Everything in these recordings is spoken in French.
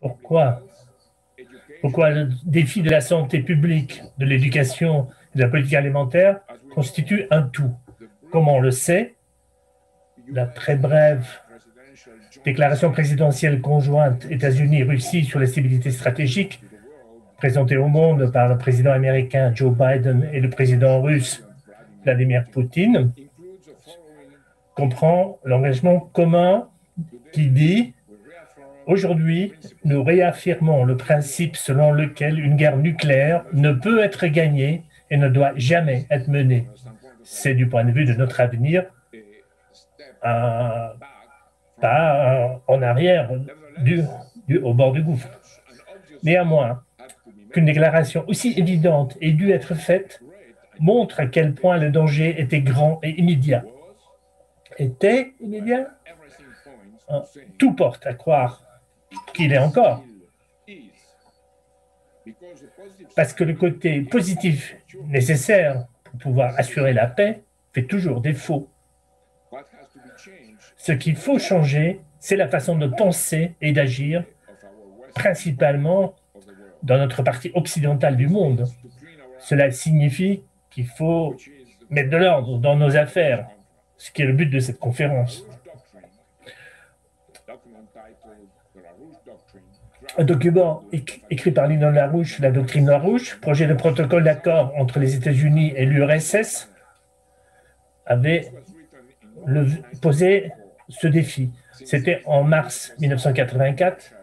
Pourquoi? Pourquoi le défi de la santé publique, de l'éducation et de la politique alimentaire constitue un tout? Comme on le sait, la très brève déclaration présidentielle conjointe États-Unis-Russie sur la stabilité stratégique, présentée au monde par le président américain Joe Biden et le président russe Vladimir Poutine, comprend l'engagement commun qui dit « Aujourd'hui, nous réaffirmons le principe selon lequel une guerre nucléaire ne peut être gagnée et ne doit jamais être menée. C'est du point de vue de notre avenir un pas en arrière au bord du gouffre. Néanmoins, qu'une déclaration aussi évidente ait dû être faite montre à quel point le danger était grand et immédiat. Était immédiat? Tout porte à croire qu'il est encore. Parce que le côté positif nécessaire pour pouvoir assurer la paix fait toujours défaut. Ce qu'il faut changer, c'est la façon de penser et d'agir, principalement dans notre partie occidentale du monde. Cela signifie qu'il faut mettre de l'ordre dans nos affaires, ce qui est le but de cette conférence. Un document écrit par Lyndon LaRouche, la doctrine LaRouche, projet de protocole d'accord entre les États-Unis et l'URSS, avait posé ce défi. C'était en mars 1984.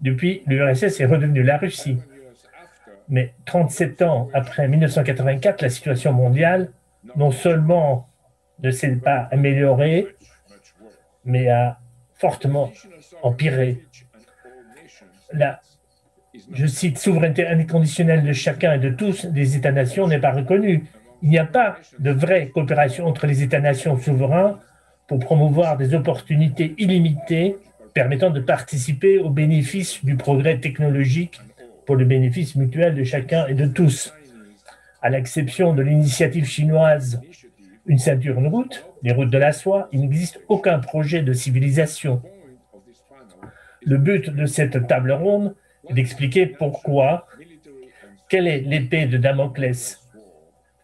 Depuis, l'URSS est redevenue la Russie. Mais 37 ans après 1984, la situation mondiale, non seulement ne s'est pas améliorée, mais a fortement empiré. Je cite, souveraineté inconditionnelle de chacun et de tous les États-nations n'est pas reconnue. Il n'y a pas de vraie coopération entre les États-nations souverains pour promouvoir des opportunités illimitées permettant de participer aux bénéfices du progrès technologique pour le bénéfice mutuel de chacun et de tous. À l'exception de l'initiative chinoise Une ceinture, une route, les routes de la soie, il n'existe aucun projet de civilisation. Le but de cette table ronde est d'expliquer pourquoi, quelle est l'épée de Damoclès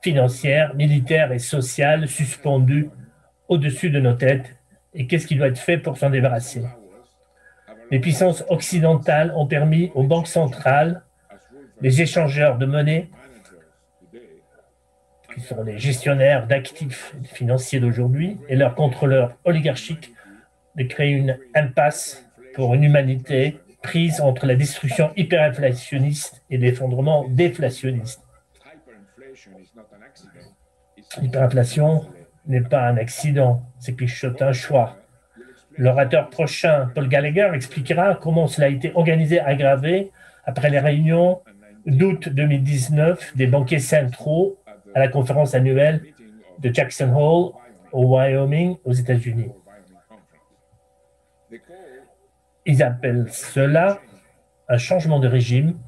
financière, militaire et sociale suspendue au-dessus de nos têtes et qu'est-ce qui doit être fait pour s'en débarrasser. Les puissances occidentales ont permis aux banques centrales, les échangeurs de monnaie, qui sont les gestionnaires d'actifs financiers d'aujourd'hui, et leurs contrôleurs oligarchiques, de créer une impasse pour une humanité prise entre la destruction hyperinflationniste et l'effondrement déflationniste. L'hyperinflation n'est pas un accident, c'est un choix. L'orateur prochain, Paul Gallagher, expliquera comment cela a été organisé, aggravé après les réunions d'août 2019 des banquiers centraux à la conférence annuelle de Jackson Hole au Wyoming, aux États-Unis. Ils appellent cela un changement de régime,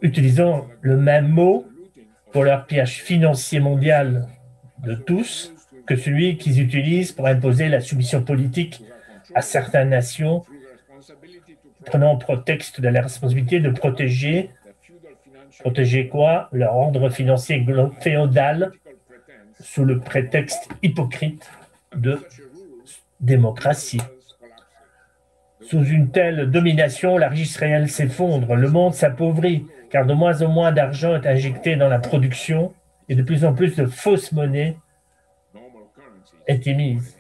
utilisant le même mot pour leur pillage financier mondial de tous que celui qu'ils utilisent pour imposer la soumission politique à certaines nations, prenant prétexte de la responsabilité de protéger quoi? Leur ordre financier féodal sous le prétexte hypocrite de démocratie. Sous une telle domination, la richesse réelle s'effondre, le monde s'appauvrit, car de moins en moins d'argent est injecté dans la production et de plus en plus de fausses monnaies est émise.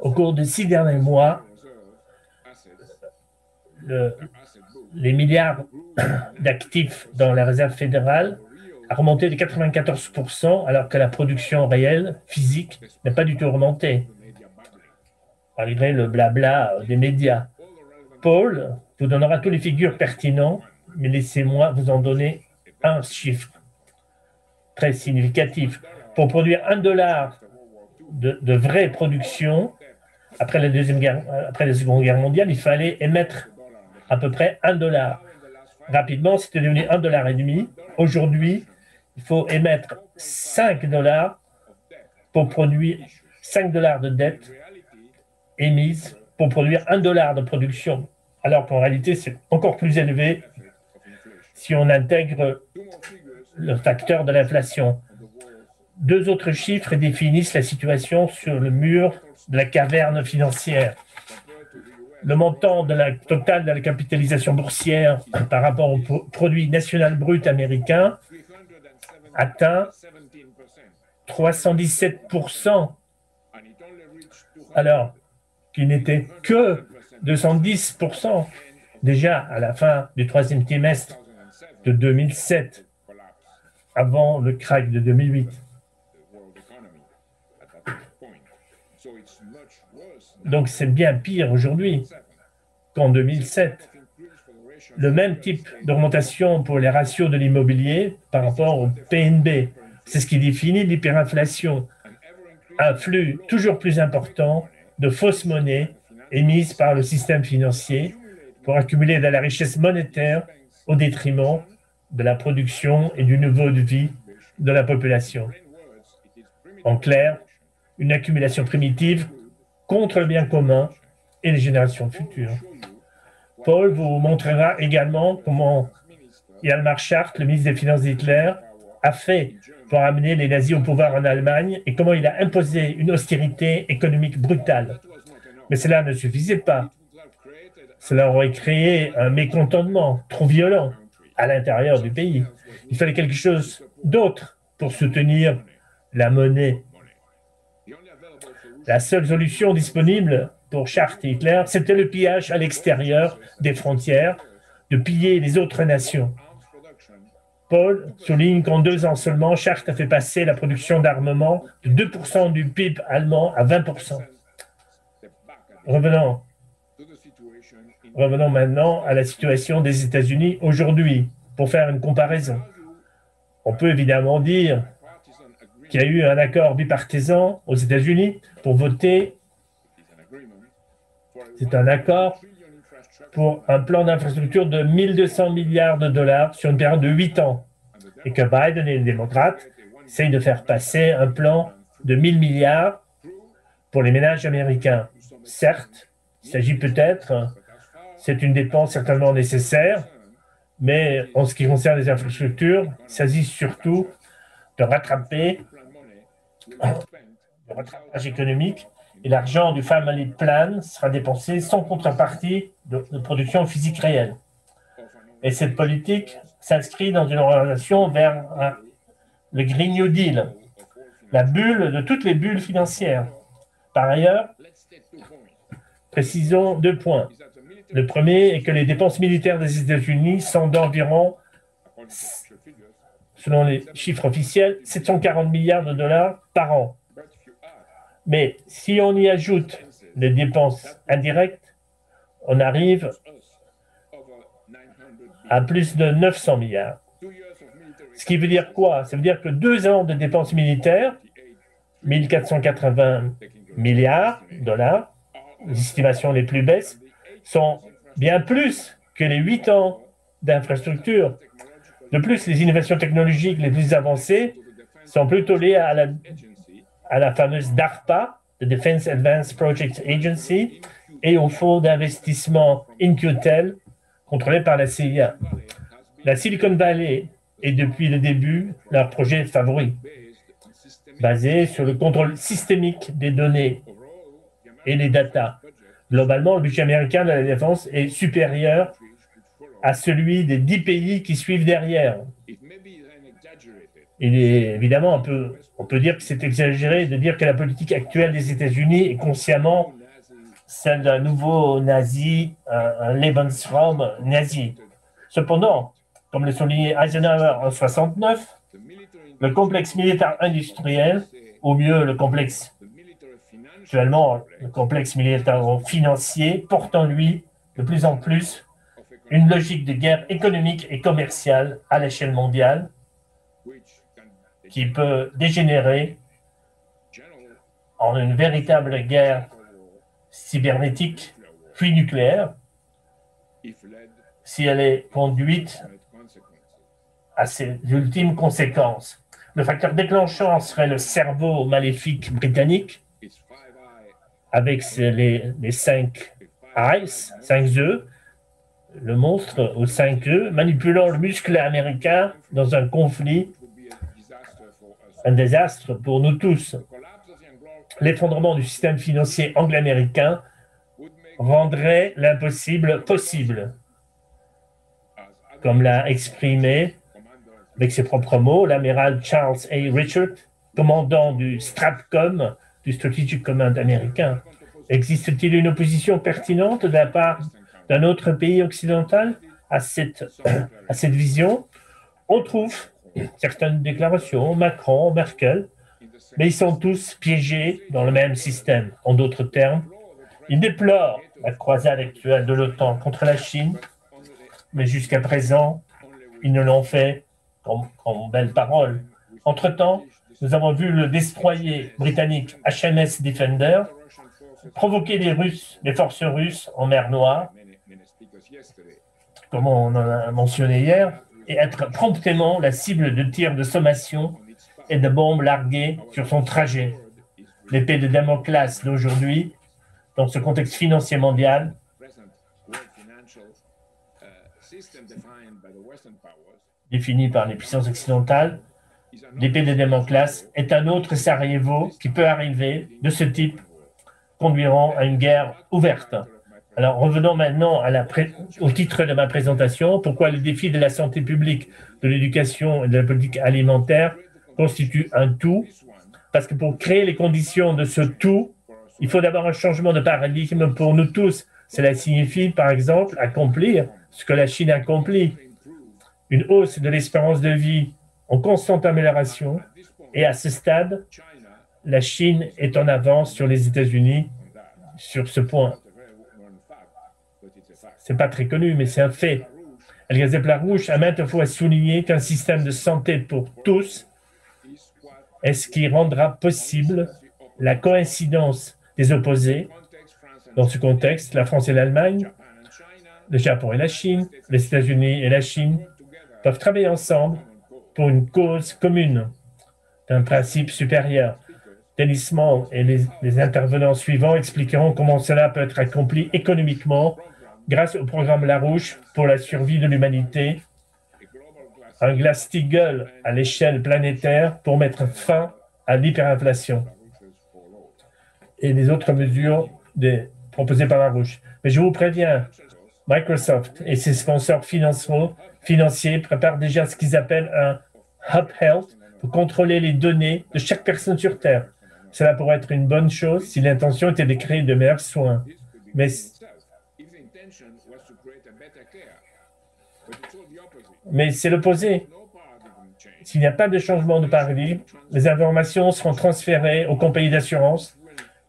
Au cours des 6 derniers mois, les milliards d'actifs dans la réserve fédérale a remonté de 94%, alors que la production réelle, physique, n'a pas du tout remonté, malgré le blabla des médias. Paul vous donnera toutes les figures pertinentes, mais laissez-moi vous en donner un chiffre très significatif. Pour produire $1 de vraie production, après la Seconde Guerre mondiale, il fallait émettre à peu près $1. Rapidement, c'était devenu $1,50. Aujourd'hui, il faut émettre $5 pour produire 5 dollars de dette émise pour produire 1 dollar de production, alors qu'en réalité, c'est encore plus élevé si on intègre le facteur de l'inflation. Deux autres chiffres définissent la situation sur le mur de la caverne financière. Le montant total de la capitalisation boursière par rapport au produit national brut américain atteint 317%, alors qu'il n'était que 210% déjà à la fin du troisième trimestre de 2007, avant le krach de 2008. Donc c'est bien pire aujourd'hui qu'en 2007. Le même type d'augmentation pour les ratios de l'immobilier par rapport au PNB. C'est ce qui définit l'hyperinflation. Un flux toujours plus important de fausses monnaies émises par le système financier pour accumuler de la richesse monétaire au détriment de la production et du niveau de vie de la population. En clair, une accumulation primitive contre le bien commun et les générations futures. Paul vous montrera également comment Hjalmar Schacht, le ministre des Finances d'Hitler, a fait pour amener les nazis au pouvoir en Allemagne et comment il a imposé une austérité économique brutale. Mais cela ne suffisait pas. Cela aurait créé un mécontentement trop violent à l'intérieur du pays. Il fallait quelque chose d'autre pour soutenir la monnaie. La seule solution disponible pour Schacht et Hitler, c'était le pillage à l'extérieur des frontières, de piller les autres nations. Paul souligne qu'en 2 ans seulement, Schacht a fait passer la production d'armement de 2% du PIB allemand à 20%. Revenons maintenant à la situation des États-Unis aujourd'hui, pour faire une comparaison. On peut évidemment dire qu'il y a eu un accord bipartisan aux États-Unis pour voter. C'est un accord pour un plan d'infrastructure de 1200 milliards de dollars sur une période de 8 ans. Et que Biden et les démocrates essayent de faire passer un plan de 1000 milliards pour les ménages américains. Certes, il s'agit peut-être, c'est une dépense certainement nécessaire, mais en ce qui concerne les infrastructures, il s'agit surtout de rattraper le rattrapage économique et l'argent du Family Plan sera dépensé sans contrepartie de production physique réelle. Et cette politique s'inscrit dans une orientation vers le Green New Deal, la bulle de toutes les bulles financières. Par ailleurs, précisons 2 points. Le premier est que les dépenses militaires des États-Unis sont d'environ, selon les chiffres officiels, 740 milliards de dollars par an. Mais si on y ajoute les dépenses indirectes, on arrive à plus de 900 milliards. Ce qui veut dire quoi? Ça veut dire que 2 ans de dépenses militaires, 1480 milliards de dollars, les estimations les plus basses, sont bien plus que les 8 ans d'infrastructure. De plus, les innovations technologiques les plus avancées sont plutôt liées à la fameuse DARPA, the Defense Advanced Projects Agency, et au fonds d'investissement InQtel, contrôlé par la CIA. La Silicon Valley est depuis le début leur projet favori, basé sur le contrôle systémique des données et les datas. Globalement, le budget américain de la défense est supérieur à celui des 10 pays qui suivent derrière. Il est évidemment on peut dire que c'est exagéré de dire que la politique actuelle des États-Unis est consciemment celle d'un nouveau nazi, un Lebensraum nazi. Cependant, comme le soulignait Eisenhower en 1969, le complexe militaire industriel, ou mieux le complexe militaire financier, porte en lui de plus en plus une logique de guerre économique et commerciale à l'échelle mondiale qui peut dégénérer en une véritable guerre cybernétique puis nucléaire si elle est conduite à ses ultimes conséquences. Le facteur déclenchant serait le cerveau maléfique britannique, avec les 5 eyes, 5 œufs, le monstre aux 5 œufs, manipulant le muscle américain dans un conflit, un désastre pour nous tous. L'effondrement du système financier anglo-américain rendrait l'impossible possible. Comme l'a exprimé avec ses propres mots l'amiral Charles A. Richard, commandant du STRATCOM, du Strategic Command américain. Existe-t-il une opposition pertinente de la part d'un autre pays occidental à cette vision? On trouve certaines déclarations, Macron, Merkel, mais ils sont tous piégés dans le même système. En d'autres termes, ils déplorent la croisade actuelle de l'OTAN contre la Chine, mais jusqu'à présent, ils ne l'ont fait qu'en belles paroles. Entre-temps, nous avons vu le destroyer britannique HMS Defender provoquer les forces russes en mer Noire, comme on en a mentionné hier, et être promptement la cible de tirs de sommation et de bombes larguées sur son trajet. L'épée de Damoclès d'aujourd'hui, dans ce contexte financier mondial, défini par les puissances occidentales, l'épée de Damoclès est un autre Sarajevo qui peut arriver de ce type, conduiront à une guerre ouverte. Alors, revenons maintenant au titre de ma présentation. Pourquoi le défi de la santé publique, de l'éducation et de la politique alimentaire constitue un tout? Parce que pour créer les conditions de ce tout, il faut d'abord un changement de paradigme pour nous tous. Cela signifie, par exemple, accomplir ce que la Chine accomplit. Une hausse de l'espérance de vie en constante amélioration. Et à ce stade, la Chine est en avance sur les États-Unis sur ce point. Ce n'est pas très connu, mais c'est un fait. Eliezer Plarouche a maintes fois souligné qu'un système de santé pour tous est ce qui rendra possible la coïncidence des opposés. Dans ce contexte, la France et l'Allemagne, le Japon et la Chine, les États-Unis et la Chine peuvent travailler ensemble pour une cause commune, d'un principe supérieur. Dennis Small et les intervenants suivants expliqueront comment cela peut être accompli économiquement grâce au programme Larouche pour la survie de l'humanité, un Glass-Steagall à l'échelle planétaire pour mettre fin à l'hyperinflation et les autres mesures proposées par Larouche. Mais je vous préviens, Microsoft et ses sponsors financiers préparent déjà ce qu'ils appellent un Hub Health pour contrôler les données de chaque personne sur Terre. Cela pourrait être une bonne chose si l'intention était de créer de meilleurs soins. Mais c'est l'opposé. S'il n'y a pas de changement de paradigme, les informations seront transférées aux compagnies d'assurance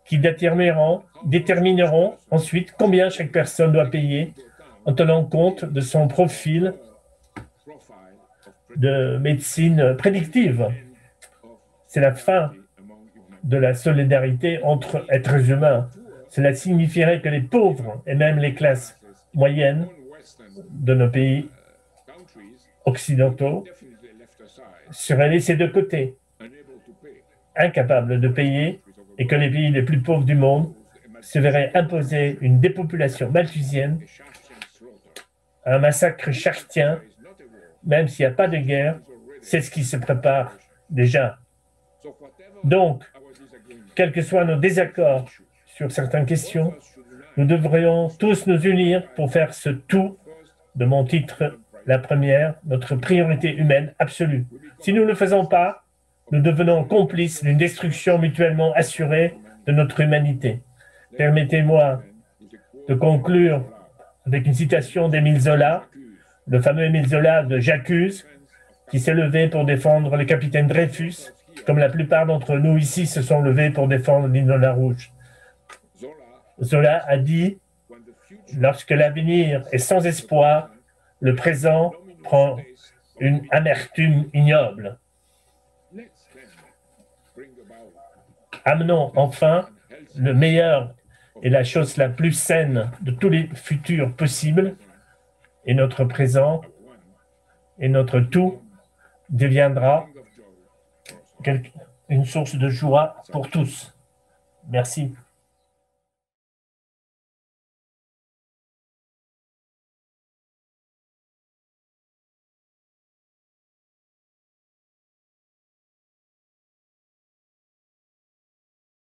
qui détermineront ensuite combien chaque personne doit payer en tenant compte de son profil de médecine prédictive. C'est la fin de la solidarité entre êtres humains. Cela signifierait que les pauvres et même les classes moyennes de nos pays occidentaux seraient laissés de côté, incapables de payer, et que les pays les plus pauvres du monde se verraient imposer une dépopulation malthusienne, un massacre chartien, même s'il n'y a pas de guerre, c'est ce qui se prépare déjà. Donc, quels que soient nos désaccords sur certaines questions, nous devrions tous nous unir pour faire ce tout de mon titre, la première, notre priorité humaine absolue. Si nous ne le faisons pas, nous devenons complices d'une destruction mutuellement assurée de notre humanité. Permettez-moi de conclure avec une citation d'Émile Zola, le fameux Émile Zola de J'accuse, qui s'est levé pour défendre le capitaine Dreyfus, comme la plupart d'entre nous ici se sont levés pour défendre l'Union rouge. Zola a dit « Lorsque l'avenir est sans espoir, le présent prend une amertume ignoble. » Amenons enfin le meilleur et la chose la plus saine de tous les futurs possibles, et notre présent et notre tout deviendra une source de joie pour tous. Merci.